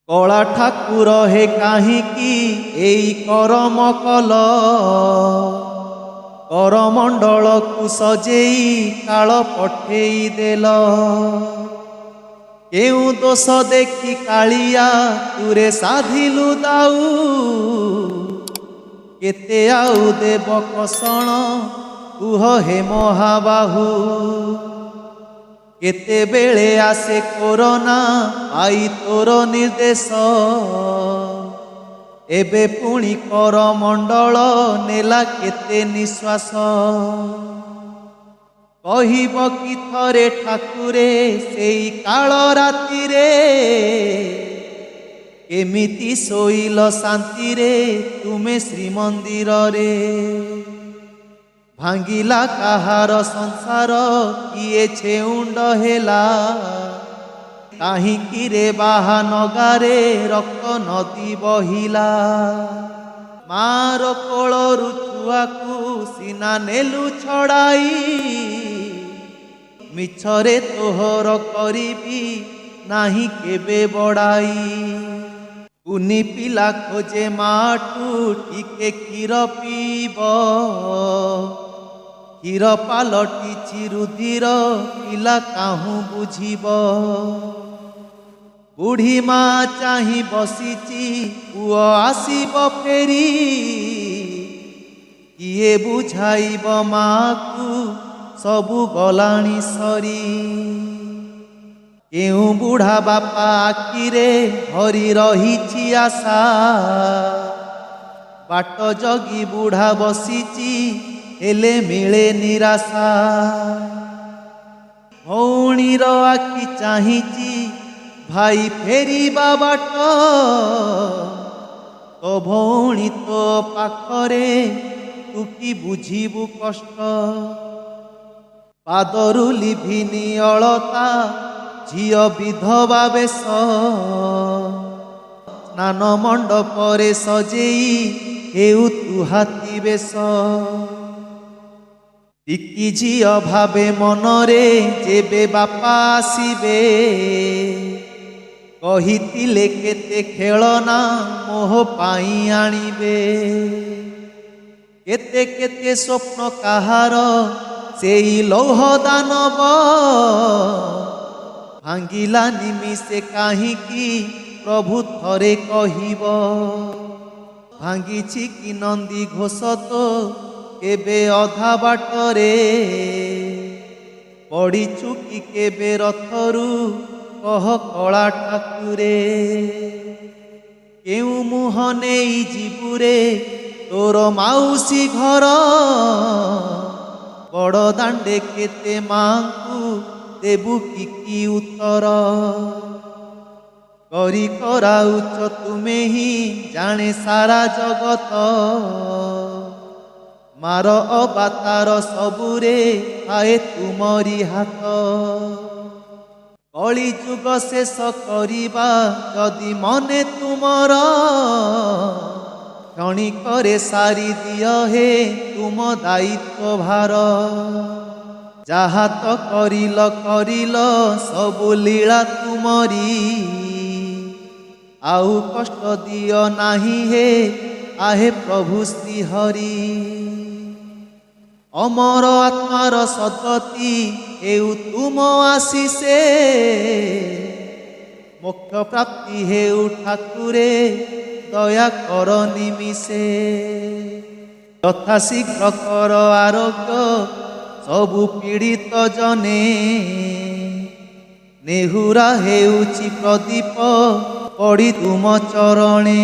कला ठाकुर हे काहींकी एई करम कल करमंडल को सजेई काल पठेई देल। केउ दोष देखी कालिया तुरे साधिलु दाऊ केते आउ देव कषण कुह हे महाबाहू। केते बेले आसे कोरोना आई तोर निर्देश एबे पुणी करमंडल नेला केते निश्वास। कहिब कि थरे ठाकुरे सेई काल राति रे केमिति सोइल शांति रे तुमे श्रीमंदिर रे। भांगिला काहार संसार किए छेउंड हेला काहींकी रे बाहा नगारे रक्त नदी बहिला। मार कोलरु छुआकू सीना नेलु छड़ाई मिछरे तोहर करिबी नाही केबे बड़ाई। कुनी पिला खोजे माठू टिके क्षीर पीब क्षीर पालटिछि रुधिर पिला काहू बुझिब। बुढ़ी माँ चाही बसिची पुओ आसीब फेरी किए बुझाइब माँ को सबु गलाणी सरी। केउ बुढ़ा बापा आखिरे हरि रहिछि आशा बाट जगी बुढ़ा बसिची हेले मिले निराशा। भौणीर आखि चाहिची भाई फेरी बाट तो भौणी तो पाखरे तू कि बुझिबु कष्ट। पादरु लिभिनी अलता झियो विधवा बेश स्नान मंडपरे सजेई हेउ तु हाथी बेश। टिकी झियो भावे मनरे जेबे बापा आसीबे कहितिले केते खेलना मोह पाई आनिबे। केते केते स्वप्न काहार सेई लौह दानव भांगिला निमिषे काहींकी प्रभु थरे कहिब। भांगिछि कि नंदी घोष तो केबे अधा बाटरे पड़िछु कि केबे रथरु कह कला ठाकुरे। केउ मुह नेई जीबुरे तोर माउसी घर बड़ दांडे केते मांकु देबु कि उत्तर। करी कराउच तुमे ही जाने सारा जगत मार अबातार सबुरे आए तुमरी हाथ। कली जुग शेष करिबा जदि मने तुमर क्षणिकरे सारी दिय हे तुम दायित्व भार। जहा तो करिल सबु लीला तुमरी आउ कष्ट दिय नाही हे आहे प्रभु श्रीहरि। अमर आत्मार सद्गति हेउ तुम आशीषे मोक्ष प्राप्ति हेउ ठाकुरे दया कर निमिषे। यथा शीघ्र कर आरोग्य सबु पीड़ित जने नेहुरा हेउछि प्रदीप पड़ी तुम चरणे।